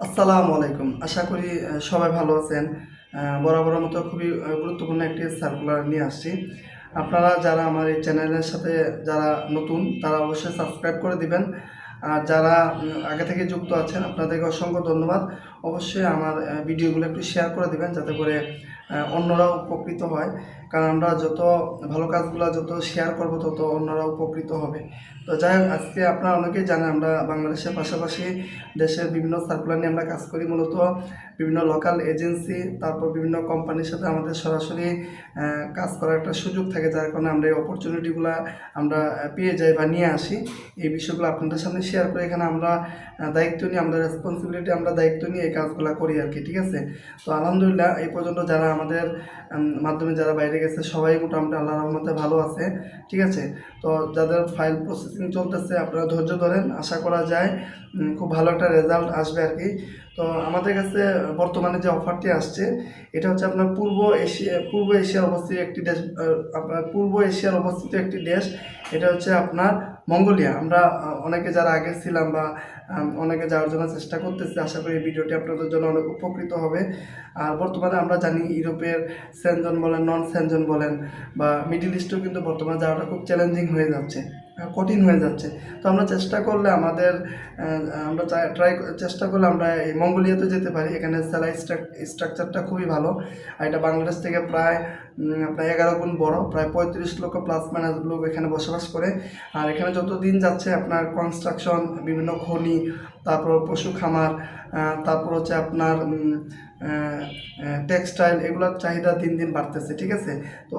আসসালামু আলাইকুম। আশা করি সবাই ভালো আছেন। বরাবরের মতো খুবই গুরুত্বপূর্ণ একটি সার্কুলার নিয়ে আসছি। আপনারা যারা আমার এই চ্যানেলের সাথে যারা নতুন তারা অবশ্যই সাবস্ক্রাইব করে দিবেন। আর যারা আগে থেকে যুক্ত আছেন আপনাদেরকে অসংখ্য ধন্যবাদ। অবশ্যই আমার ভিডিওগুলো একটু শেয়ার করে দিবেন যাতে করে অন্যরাও উপকৃত হয়। কারণ আমরা যত ভালো কাজগুলো যত শেয়ার করব তত অন্যরা উপকৃত হবে। তো যাই হোক, আজকে আপনারা অনেকেই জানেন আমরা বাংলাদেশের পাশাপাশি দেশের বিভিন্ন সার্কুলার নিয়ে আমরা কাজ করি। মূলত বিভিন্ন লোকাল এজেন্সি তারপর বিভিন্ন কোম্পানির সাথে আমাদের সরাসরি কাজ করার একটা সুযোগ থাকে, যার কারণে আমরা এই অপরচুনিটিগুলো আমরা পেয়ে যাই বা নিয়ে আসি। এই বিষয়গুলো আপনাদের সামনে শেয়ার করে এখানে আমরা দায়িত্ব নিয়ে আমরা রেসপন্সিবিলিটি আমরা দায়িত্ব নিয়ে এই কাজগুলো করি আর কি। ঠিক আছে, তো আলহামদুলিল্লাহ এই পর্যন্ত যারা আমাদের মাধ্যমে যারা বাইরে গেছে সবাই মোটামুটি আল্লাহর রহমতে ভালো আছে। ঠিক আছে, তো যাদের ফাইল প্রসেসিং চলতেছে আপনারা ধৈর্য ধরেন, আশা করা যায় খুব ভালো একটা রেজাল্ট আসবে আর কি। তো আমাদের কাছে বর্তমানে যে অফারটি আসছে এটা হচ্ছে আপনার পূর্ব এশিয়ার অবস্থিত একটি দেশ। আপনার পূর্ব এশিয়ার অবস্থিত একটি দেশ, এটা হচ্ছে আপনার মঙ্গোলিয়া। আমরা অনেকে যারা আগে ছিলাম বা অনেকে যাওয়ার জন্য চেষ্টা করতেছি, আশা করি এই ভিডিওটি আপনাদের জন্য অনেক উপকৃত হবে। আর বর্তমানে আমরা জানি ইউরোপের সেনজন বলেন নন সেনজন বলেন বা মিডিল ইস্টেও কিন্তু বর্তমানে যাওয়াটা খুব চ্যালেঞ্জিং হয়ে যাচ্ছে, কঠিন হয়ে যাচ্ছে। তো আমরা চেষ্টা করলে আমরা চেষ্টা করলে আমরা এই মঙ্গোলিয়াতে যেতে পারি। এখানে স্যালারি স্ট্রাকচারটা খুবই ভালো। আর এটা বাংলাদেশ থেকে প্রায় আপনার 11 গুণ বড়, প্রায় 35 লক্ষ প্লাস মাইনাস লোক এখানে বসবাস করে। আর এখানে যত দিন যাচ্ছে আপনার কনস্ট্রাকশন, বিভিন্ন খনি, তারপর পশু খামার, তারপর হচ্ছে আপনার টেক্সটাইল, এগুলোর চাহিদা দিন দিন বাড়তেছে। ঠিক আছে, তো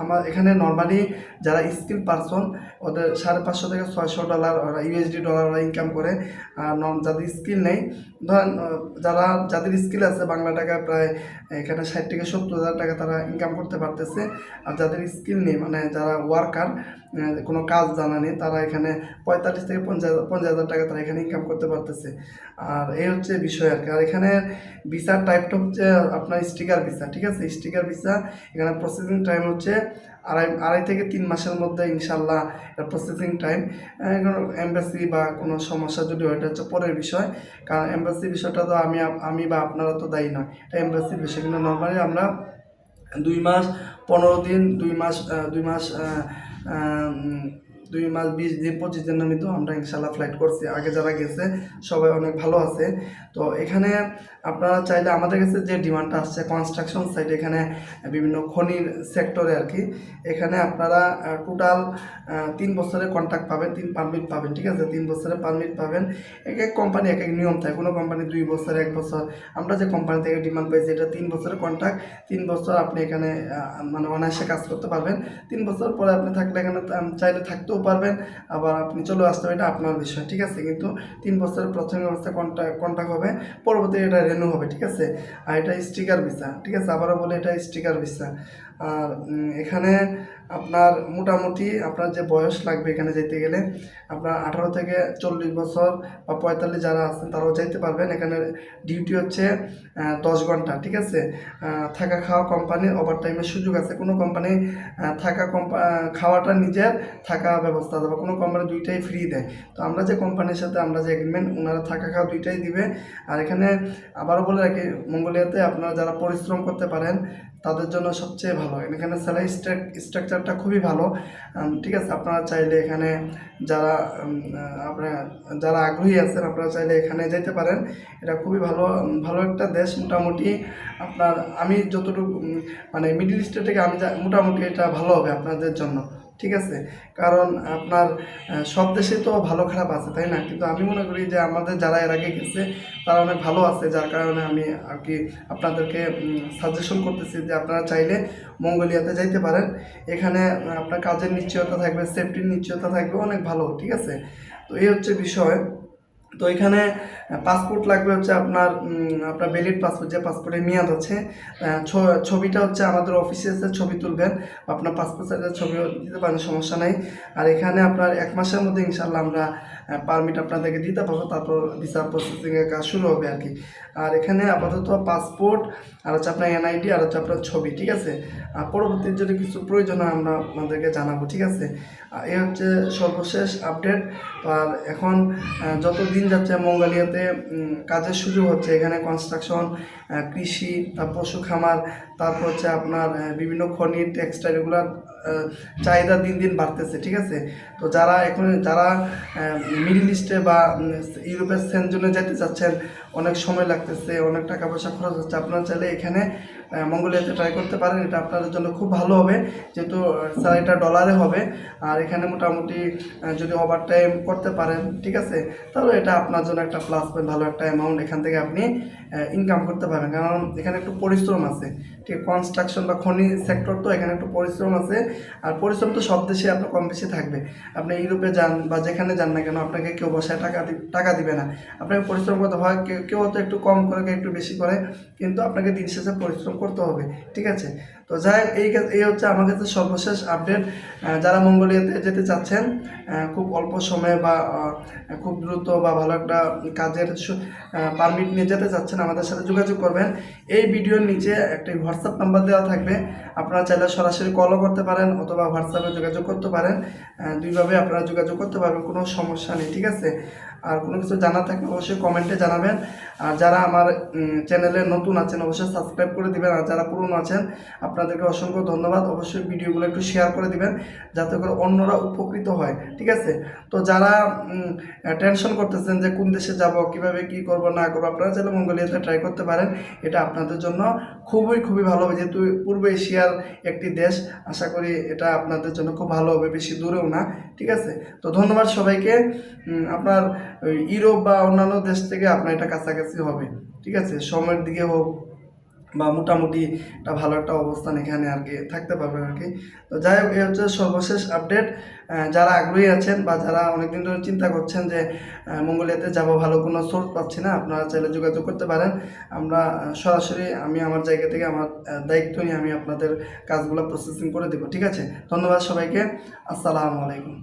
আমার এখানে নর্মালি যারা স্কিল পারসন ওদের $550 থেকে $600 ওরা ইউএসডি ডলার ওরা ইনকাম করে। আর যাদের স্কিল নেই, ধরেন যাদের স্কিল আছে বাংলা টাকা প্রায় এখানে 60 থেকে 70 হাজার টাকা তারা ইনকাম করতে পারতেছে। আর যাদের স্কিল নেই মানে যারা ওয়ার্কার, কোনো কাজ জানা নেই, তারা এখানে 45 থেকে 50 হাজার টাকা তারা এখানে ইনকাম করতে পারতেছে। আর এই হচ্ছে বিষয় আর কি। আর এখানে ভিসার টাইপটা হচ্ছে আপনার স্টিকার ভিসা। ঠিক আছে, স্টিকার ভিসা এখানে প্রসেসিং টাইম হচ্ছে আড়াই থেকে 3 মাসের মধ্যে ইনশাল্লাহ এটা প্রসেসিং টাইম। এমবাসি বা কোনো সমস্যা যদি হয় এটা হচ্ছে পরের বিষয়, কারণ এমবাসি বিষয়টা তো আমি বা আপনারা তো দায়ী নয়, এটা এমবাসির বিষয়। কিন্তু নর্মালি আমরা 2 মাস 15 দিন 2 মাস 20 দিন 25 দিনের মতো আমরা ইনশাল্লাহ ফ্লাইট করছি। আগে যারা গেছে সবাই অনেক ভালো আছে। তো এখানে আপনারা চাইলে আমাদের কাছে যে ডিমান্ডটা আসছে কনস্ট্রাকশন সাইট, এখানে বিভিন্ন খনির সেক্টরে আর কি, এখানে আপনারা টোটাল 3 বছরের কন্ট্রাক্ট পাবেন, 3 পারমিট পাবেন। ঠিক আছে, 3 বছরের পারমিট পাবেন। এক এক কোম্পানি এক এক নিয়ম থাকে, কোনো কোম্পানি 2 বছর 1 বছর। আমরা যে কোম্পানি থেকে ডিমান্ড পাইছি এটা 3 বছরের কন্ট্রাক্ট। 3 বছর আপনি এখানে মানে অনায়াসে কাজ করতে পারবেন। 3 বছর পরে আপনি থাকলে এখানে চাইলে থাকতেও পারবেন, আবার আপনি চলে আসতে হবে, এটা আপনার বিষয়। ঠিক আছে, কিন্তু 3 বছরের প্রথম অবস্থায় কন্ট্রাক্ট হবে, পরবর্তী এটা রেনু হবে। ঠিক আছে, আর এটা স্টিকার ভিসা। ঠিক আছে, আবারও বলে এটা স্টিকার ভিসা। আর এখানে আপনার মোটামুটি আপনার যে বয়স লাগবে এখানে যেতে গেলে আপনার 18 থেকে 40 বছর বা 45 যারা আছেন তারাও যাইতে পারবেন। এখানে ডিউটি হচ্ছে 10 ঘন্টা। ঠিক আছে, থাকা খাওয়া কোম্পানির ওভারটাইমের সুযোগ আছে। কোনো কোম্পানি খাওয়াটা নিজের, থাকা ব্যবস্থা দেবে, কোনো কোম্পানি দুইটাই ফ্রি দেয়। তো আমরা যে কোম্পানির সাথে আমরা যে এগ্রিমেন্ট, ওনারা থাকা খাওয়া দুইটাই দিবে। আর এখানে আবারও বলে রাখি, মঙ্গোলিয়াতে আপনারা যারা পরিশ্রম করতে পারেন তাদের জন্য সবচেয়ে ভালো। এখানে স্যালারি স্ট্রাকচারটা খুবই ভালো। ঠিক আছে, আপনারা চাইলে এখানে যারা আগ্রহী আছেন আপনারা চাইলে এখানে যেতে পারেন। এটা খুবই ভালো ভালো একটা দেশ। মোটামুটি আপনার আমি যতটুকু মানে মিডল ইস্টের থেকে মোটামুটি এটা ভালো হবে আপনাদের জন্য। ঠিক আছে, কারণ আপনার সব দেশে তো ভালো খারাপ আছে, তাই না? কিন্তু আমি মনে করি যে আমাদের যারা এর আগে গেছে তারা অনেক ভালো আছে, যার কারণে আমি আর কি আপনাদেরকে সাজেশন করতেছি যে আপনারা চাইলে মঙ্গোলিয়াতে যাইতে পারেন। এখানে আপনার কাজের নিশ্চয়তা থাকবে, সেফটির নিশ্চয়তা থাকবে, অনেক ভালো। ঠিক আছে, তো এই হচ্ছে বিষয়। তো এখানে পাসপোর্ট লাগবে হচ্ছে আপনার ভ্যালিড পাসপোর্ট, যে পাসপোর্টের মেয়াদ আছে। ছবিটা হচ্ছে আমাদের অফিসে এসে ছবি তুলবেন, আপনার পাসপোর্ট সাইজের ছবিও দিতে পারেন, সমস্যা নাই। আর এখানে আপনার 1 মাসের মধ্যে ইনশাল্লাহ আমরা পারমিট আপনাদেরকে দিতে পারবো, তারপর ভিসা প্রসেসিংয়ের কাজ শুরু হবে আর কি। আর এখানে আপাতত পাসপোর্ট আর হচ্ছে আপনার এনআইডি আর হচ্ছে আপনার ছবি, ঠিক আছে। আর পরবর্তী যদি কিছু প্রয়োজন হয় আমরা আপনাদেরকে জানাবো, ঠিক আছে। এই হচ্ছে সর্বশেষ আপডেট। আর এখন যত দিন যাচ্ছে মঙ্গোলিয়াতে কাজের সুযোগ হচ্ছে, এখানে কনস্ট্রাকশন, কৃষি, পশু খামার, তারপর হচ্ছে আপনার বিভিন্ন খনি, টেক্সটাইল, এগুলোর চাহিদা দিন দিন বাড়তেছে, ঠিক আছে। তো যারা মিডল ইস্টে বা ইউরোপের সেনজনে যেতে চাচ্ছেন, অনেক সময় লাগতেছে, অনেক টাকা পয়সা খরচ হচ্ছে, আপনারা চাইলে এখানে মঙ্গোলিয়াতে ট্রাই করতে পারেন। এটা আপনাদের জন্য খুব ভালো হবে, যেহেতু স্যালারিটা ডলারে হবে। আর এখানে মোটামুটি যদি ওভার টাইম করতে পারেন, ঠিক আছে, তাহলে এটা আপনার জন্য একটা প্লাস পয়েন্ট, ভালো একটা অ্যামাউন্ট এখান থেকে আপনি ইনকাম করতে পারবেন। কারণ এখানে একটু পরিশ্রম আছে, ঠিক, কনস্ট্রাকশন বা খনি সেক্টর, তো এখানে একটু পরিশ্রম আছে। আর পরিশ্রম তো সব দেশে আপনার কম বেশি থাকবে। আপনি ইউরোপে যান বা যেখানে যান না কেন, আপনাকে কেউ বসায় টাকা দিবে না, আপনাকে পরিশ্রম করতে হয়। কেউ হয়তো একটু কম করে, কেউ একটু বেশি করে, কিন্তু আপনাকে দিন শেষে পরিশ্রম করতে হবে, ঠিক আছে। তো যাই এই হচ্ছে আমার কাছে সর্বশেষ আপডেট। যারা মঙ্গোলিয়াতে যেতে চাচ্ছেন খুব অল্প সময়ে বা খুব দ্রুত বা ভালো একটা কাজের পারমিট নিয়ে যেতে চাচ্ছেন, আমাদের সাথে যোগাযোগ করবেন। এই ভিডিওর নিচে একটা হোয়াটসঅ্যাপ নাম্বার দেওয়া থাকবে, আপনারা চাইলে সরাসরি কলও করতে পারেন অথবা হোয়াটসঅ্যাপে যোগাযোগ করতে পারেন। দুইভাবে আপনারা যোগাযোগ করতে পারবেন, কোনো সমস্যা নেই, ঠিক আছে। আর কোনো কিছু জানা থাকলে অবশ্যই কমেন্টে জানাবেন। আর যারা আমার চ্যানেলে নতুন আছেন অবশ্যই সাবস্ক্রাইব করে দিবেন। আর যারা পুরনো আছেন আপনাদেরকে অসংখ্য ধন্যবাদ। অবশ্যই ভিডিওগুলো একটু শেয়ার করে দিবেন যাতে করে অন্যরা উপকৃত হয়, ঠিক আছে। তো যারা টেনশন করতেছেন যে কোন দেশে যাব, কিভাবে কি করব না করবো, আপনারা চাইলে মঙ্গোলিয়াতে ট্রাই করতে পারেন। এটা আপনাদের জন্য খুবই ভালো হবে, যেহেতু পূর্ব এশিয়ার একটি দেশ। আশা করি এটা আপনাদের জন্য খুব ভালো হবে, বেশি দূরেও না, ঠিক আছে। তো ধন্যবাদ সবাইকে। আপনার ইউরোপ বা অন্যান্য দেশ থেকে আপনার এটা কাছাকাছি হবে, ঠিক আছে, সময়ের দিকে হোক বা মোটামুটি একটা ভালো একটা অবস্থান এখানে আর কি থাকতে পারবেন আর কি। তো যাই হোক, এই হচ্ছে সর্বশেষ আপডেট। যারা আগ্রহী আছেন বা যারা অনেকদিন ধরে চিন্তা করছেন যে মঙ্গোলিয়াতে যাব, ভালো কোনো সোর্স পাচ্ছি না, আপনারা চাইলে যোগাযোগ করতে পারেন। আমরা সরাসরি আমি আমার জায়গা থেকে আমার দায়িত্ব নিয়ে আমি আপনাদের কাজগুলো প্রসেসিং করে দেবো, ঠিক আছে। ধন্যবাদ সবাইকে। আসসালামু আলাইকুম।